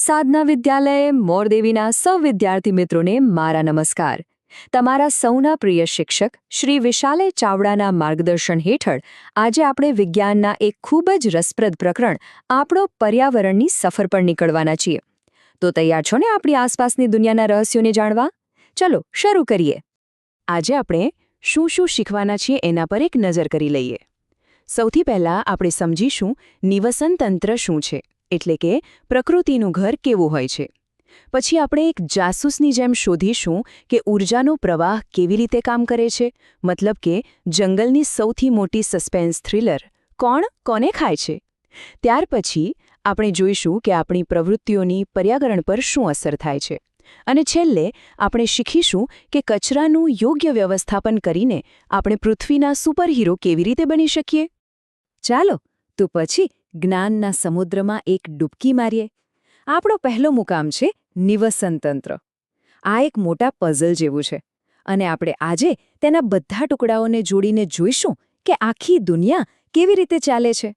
સાધના વિદ્યાલય મોરદેવીના સૌ વિદ્યાર્થી મિત્રોને મારા નમસ્કાર. તમારા સૌના પ્રિય શિક્ષક શ્રી વિશાલે ચાવડાના માર્ગદર્શન હેઠળ આજે આપણે વિજ્ઞાનના એક ખૂબ જ રસપ્રદ પ્રકરણ આપણો પર્યાવરણની સફર પર નીકળવાના છીએ. તો તૈયાર છો ને આપણી આસપાસની દુનિયાના રહસ્યોને જાણવા? ચલો શરૂ કરીએ. આજે આપણે શું શું શીખવાના છીએ એના પર એક નજર કરી લઈએ. સૌથી પહેલાં આપણે સમજીશું નિવસન તંત્ર શું છે, એટલે કે પ્રકૃતિનું ઘર કેવું હોય છે. પછી આપણે એક જાસૂસની જેમ શોધીશું કે ઊર્જાનો પ્રવાહ કેવી રીતે કામ કરે છે, મતલબ કે જંગલની સૌથી મોટી સસ્પેન્સ થ્રિલર કોને ખાય છે. ત્યાર પછી આપણે જોઈશું કે આપણી પ્રવૃત્તિઓની પર્યાવરણ પર શું અસર થાય છે. અને છેલ્લે આપણે શીખીશું કે કચરાનું યોગ્ય વ્યવસ્થાપન કરીને આપણે પૃથ્વીના સુપરહીરો કેવી રીતે બની શકીએ. ચાલો તો પછી જ્ઞાનના સમુદ્રમાં એક ડૂબકી મારીએ. આપણો પહેલો મુકામ છે નિવસન તંત્ર. આ એક મોટા પઝલ જેવું છે અને આપણે આજે તેના બધા ટુકડાઓને જોડીને જોઈશું કે આખી દુનિયા કેવી રીતે ચાલે છે.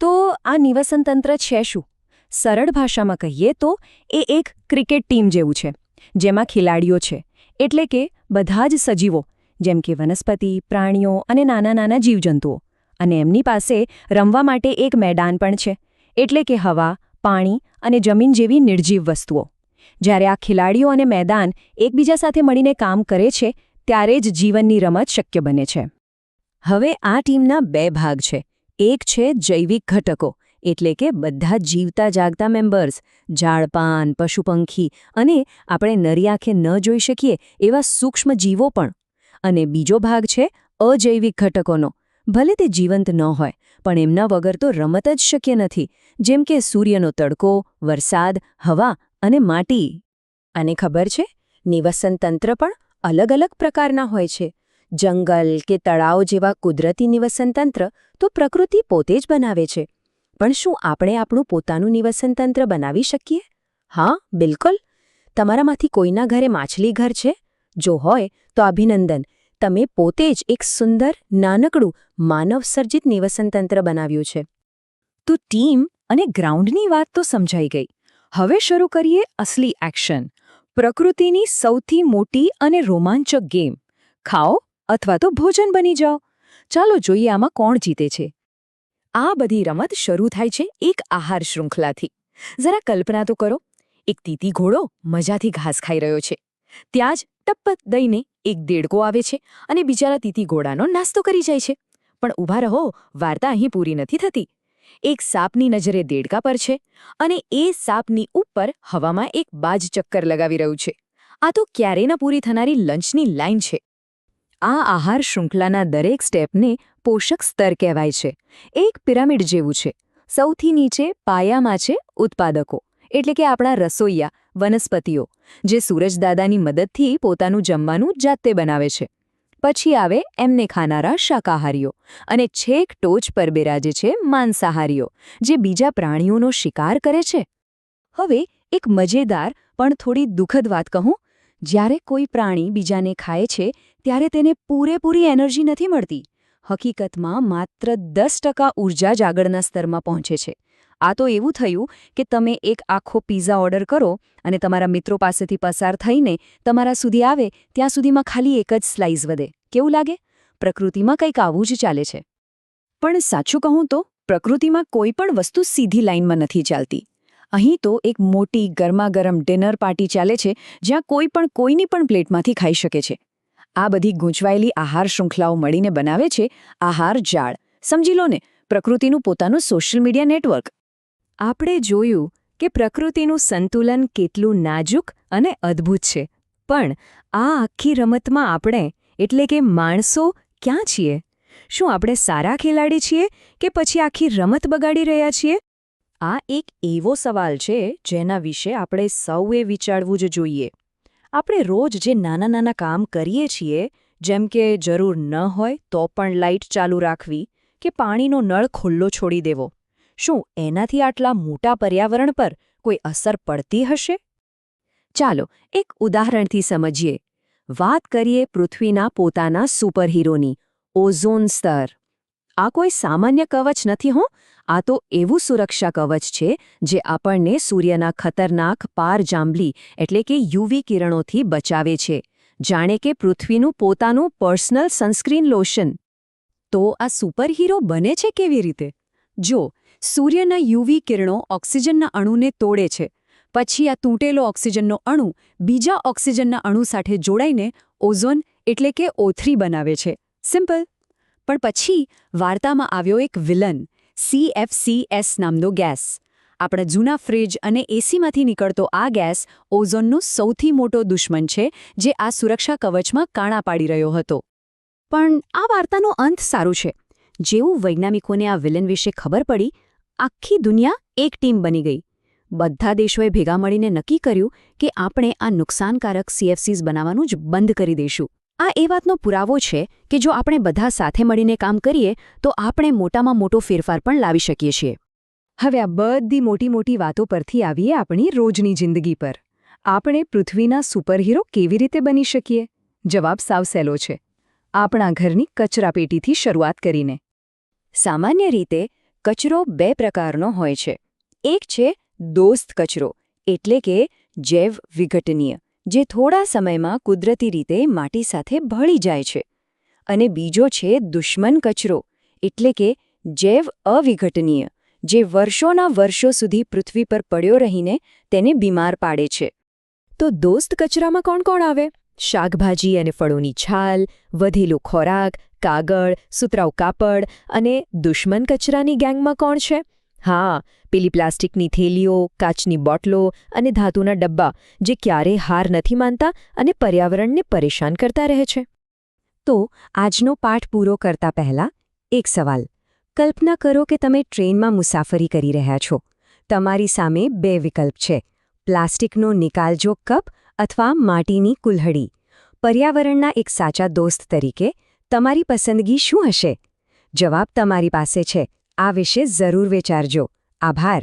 તો આ નિવસન તંત્ર છે શું? સરળ ભાષામાં કહીએ તો એ એક ક્રિકેટ ટીમ જેવું છે, જેમાં ખેલાડીઓ છે, એટલે કે બધા જ સજીવો, જેમ કે વનસ્પતિ, પ્રાણીઓ અને નાના નાના જીવજંતુઓ. અને એમની પાસે રમવા માટે એક મેદાન પણ છે, એટલે કે હવા, પાણી અને જમીન જેવી નિર્જીવ વસ્તુઓ. જ્યારે આ ખેલાડીઓ અને મેદાન એકબીજા સાથે મળીને કામ કરે છે, ત્યારે જ જીવનની રમત શક્ય બને છે. હવે આ ટીમના બે ભાગ છે. એક છે જૈવિક ઘટકો, એટલે કે બધા જીવતા જાગતા મેમ્બર્સ, ઝાડપાન, પશુપંખી અને આપણે નરી આંખે ન જોઈ શકીએ એવા સૂક્ષ્મ જીવો પણ. અને બીજો ભાગ છે અજૈવિક ઘટકોનો. ભલે તે જીવંત ન હોય, પણ એમના વગર તો રમત જ શક્ય નથી, જેમ કે સૂર્યનો તડકો, વરસાદ, હવા અને માટી. અને ખબર છે, નિવસન તંત્ર પણ અલગ અલગ પ્રકારના હોય છે. જંગલ કે તળાવ જેવા કુદરતી નિવસન તંત્ર તો પ્રકૃતિ પોતે જ બનાવે છે. પણ શું આપણે આપણું પોતાનું નિવસન તંત્ર બનાવી શકીએ? હા, બિલકુલ. તમારામાંથી કોઈના ઘરે માછલી ઘર છે? જો હોય તો અભિનંદન. તમે પોતે જ એક સુંદર, નાનકડું, માનવસર્જિત નિવસન તંત્ર બનાવ્યું છે. તો ટીમ અને ગ્રાઉન્ડની વાત તો સમજાઈ ગઈ. હવે શરૂ કરીએ અસલી એક્શન. પ્રકૃતિની સૌથી મોટી અને રોમાંચક ગેમ. ખાઓ અથવા તો ભોજન બની જાઓ. ચાલો જોઈએ આમાં કોણ જીતે છે. આ બધી રમત શરૂ થાય છે એક આહાર શૃંખલાથી. જરા કલ્પના તો કરો, એક તીતી ઘોડો મજાથી ઘાસ ખાઈ રહ્યો છે. ત્યાં જ ટપ્પત દઈને એક દેડકો આવે છે અને બિચારા તીતી ઘોડાનો નાસ્તો કરી જાય છે. પણ ઊભા રહો, વાર્તા અહીં પૂરી નથી થતી. એક સાપની નજરે દેડકા પર છે અને એ સાપની ઉપર હવામાં એક બાજ ચક્કર લગાવી રહ્યું છે. આ તો ક્યારેય ન પૂરી થનારી લંચની લાઈન છે. આ આહાર શૃંખલાના દરેક સ્ટેપને પોષક સ્તર કહેવાય છે. એક પિરામિડ જેવું છે. સૌથી નીચે પાયામાં છે ઉત્પાદકો, એટલે કે આપણા રસોઈયા, વનસ્પતિઓ, જે સૂરજદાદાની મદદથી પોતાનું જમવાનું જાતે બનાવે છે. પછી આવે એમને ખાનારા શાકાહારીઓ અને છેક ટોચ પર બિરાજે છે માંસાહારીઓ, જે બીજા પ્રાણીઓનો શિકાર કરે છે. હવે એક મજેદાર પણ થોડી દુઃખદ વાત કહું. જ્યારે કોઈ પ્રાણી બીજાને ખાય છે, ત્યારે તેને પૂરેપૂરી એનર્જી નથી મળતી. હકીકતમાં માત્ર 10% ઊર્જા જ આગળના સ્તરમાં પહોંચે છે. આ તો એવું થયું કે તમે એક આખો પિઝા ઓર્ડર કરો અને તમારા મિત્રો પાસેથી પસાર થઈને તમારા સુધી આવે ત્યાં સુધીમાં ખાલી એક જ સ્લાઇસ વધે. કેવું લાગે? પ્રકૃતિમાં કંઈક આવું જ ચાલે છે. પણ સાચું કહું તો પ્રકૃતિમાં કોઈ પણ વસ્તુ સીધી લાઇનમાં નથી ચાલતી. અહીં તો એક મોટી ગરમાગરમ ડિનર પાર્ટી ચાલે છે, જ્યાં કોઈ પણ કોઈની પણ પ્લેટમાંથી ખાઈ શકે છે. આ બધી ગૂંચવાયેલી આહાર શૃંખલાઓ મળીને બનાવે છે આહાર જાળ. સમજી લો ને, પ્રકૃતિનું પોતાનું સોશિયલ મીડિયા નેટવર્ક. આપણે જોયું કે પ્રકૃતિનું સંતુલન કેટલું નાજુક અને અદ્ભુત છે. પણ આ આખી રમતમાં આપણે, એટલે કે માણસો, ક્યાં છીએ? શું આપણે સારા ખેલાડી છીએ કે પછી આખી રમત બગાડી રહ્યા છીએ? આ એક એવો સવાલ છે જેના વિશે આપણે સૌએ વિચારવું જ જોઈએ. આપણે રોજ જે નાના નાના કામ કરીએ છીએ, જેમ કે જરૂર ન હોય તો પણ લાઇટ ચાલુ રાખવી કે પાણીનો નળ ખુલ્લો છોડી દેવો, શું એનાથી આટલા મોટા પર્યાવરણ પર કોઈ અસર પડતી હશે? ચાલો એક ઉદાહરણથી સમજીએ. વાત કરીએ પૃથ્વીના પોતાના સુપરહીરોની, ઓઝોન સ્તર. આ કોઈ સામાન્ય કવચ નથી હો. આ તો એવું સુરક્ષા કવચ છે જે આપણને સૂર્યના ખતરનાક પારજાંબલી એટલે કે યુવી કિરણોથી બચાવે છે, જાણે કે પૃથ્વીનું પોતાનું પર્સનલ સનસ્ક્રીન લોશન. તો આ સુપરહીરો બને છે કેવી રીતે? જો સૂર્યના યુવી કિરણો ઓક્સિજનના અણુને તોડે છે, પછી આ તૂટેલો ઓક્સિજનનો અણુ બીજા ઓક્સિજનના અણુ સાથે જોડાઈને ઓઝોન એટલે કે O3 બનાવે છે. સિમ્પલ. પણ પછી વાર્તામાં આવ્યો એક વિલન, CFCs નામનો ગેસ. આપણા જૂના ફ્રિજ અને એસીમાંથી નીકળતો આ ગેસ ઓઝોનનો સૌથી મોટો દુશ્મન છે, જે આ સુરક્ષા કવચમાં કાણા પાડી રહ્યો હતો. પણ આ વાર્તાનો અંત સારું છે. જેવું વૈજ્ઞાનિકોને આ વિલન વિશે ખબર પડી, આખી દુનિયા એક ટીમ બની ગઈ. બધા દેશોએ ભેગા મળીને નક્કી કર્યું કે આપણે આ નુકસાનકારક CFCs બનાવવાનું જ બંધ કરી દઈશું. આ એ વાતનો પુરાવો છે કે જો આપણે બધા સાથે મળીને કામ કરીએ તો આપણે મોટામાં મોટો ફેરફાર પણ લાવી શકીએ છીએ. હવે આ બધી મોટી વાતો પરથી આવીએ આપણી રોજની જિંદગી પર. આપણે પૃથ્વીના સુપરહીરો કેવી રીતે બની શકીએ? જવાબ સાવ સહેલો છે. આપણા ઘરની કચરાપેટીથી શરૂઆત કરીને. સામાન્ય રીતે કચરો બે પ્રકારનો હોય છે. એક છે દોસ્ત કચરો, એટલે કે જૈવ વિઘટનીય, જે થોડા સમયમાં કુદરતી રીતે માટી સાથે ભળી જાય છે. અને બીજો છે દુશ્મન કચરો, એટલે કે જૈવ અવિઘટનીય, જે વર્ષોના વર્ષો સુધી પૃથ્વી પર પડ્યો રહીને તેને બીમાર પાડે છે. તો દોસ્ત કચરામાં કોણ કોણ આવે? શાકભાજી અને ફળોની છાલ, વધેલો ખોરાક, કાગળ, સુતરાઉ કાપડ. અને દુશ્મન કચરાની ગેંગમાં કોણ છે? હા, પેલી પ્લાસ્ટિકની થેલીઓ, કાચની બોટલો અને ધાતુના ડબ્બા, જે ક્યારેય હાર નથી માનતા અને પર્યાવરણને પરેશાન કરતા રહે છે. તો આજનો પાઠ પૂરો કરતા પહેલા એક સવાલ. કલ્પના કરો કે તમે ટ્રેનમાં મુસાફરી કરી રહ્યા છો. તમારી સામે બે વિકલ્પ છે: પ્લાસ્ટિકનો નિકાલજો કપ અથવા માટીની કુલ્હડી. પર્યાવરણના એક સાચા દોસ્ત તરીકે તમારી પસંદગી શું હશે? જવાબ તમારી પાસે છે. આ વિશે જરૂર વિચારજો. આભાર.